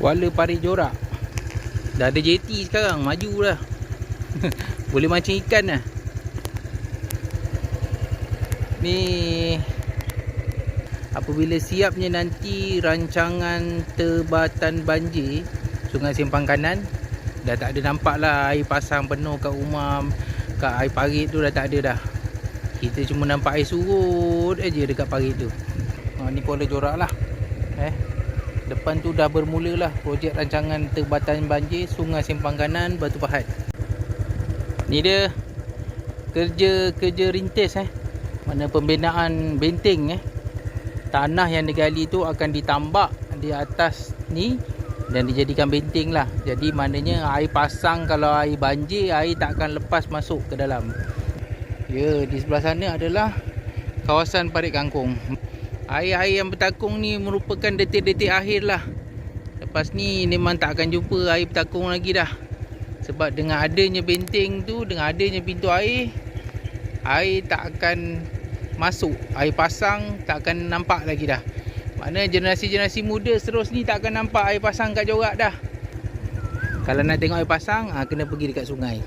Kuala Parit Jorak. Dah ada JT sekarang, maju dah. Boleh mancing ikan dah. Ni apabila siapnya nanti rancangan tebatan banjir Sungai Simpang Kanan, dah tak ada nampak lah air pasang penuh kat rumah, kat air parit tu dah tak ada dah. Kita cuma nampak air surut aja dekat parit tu. Ni Kuala Jorak lah. Depan tu dah bermula lah projek rancangan tebatan banjir Sungai Simpang Kanan Batu Pahat. Ni dia kerja rintis mana pembinaan benteng tanah yang digali tu akan ditambak di atas ni dan dijadikan benteng lah. Jadi maknanya air pasang, kalau air banjir, air tak akan lepas masuk ke dalam. Ya, di sebelah sana adalah kawasan Parit Kangkung. Air-air yang bertakung ni merupakan detik-detik akhir lah. Lepas ni memang tak akan jumpa air bertakung lagi dah. Sebab dengan adanya benteng tu, dengan adanya pintu air, air tak akan masuk. Air pasang tak akan nampak lagi dah. Maknanya generasi-generasi muda seterus ni tak akan nampak air pasang kat Jorak dah. Kalau nak tengok air pasang, kena pergi dekat sungai.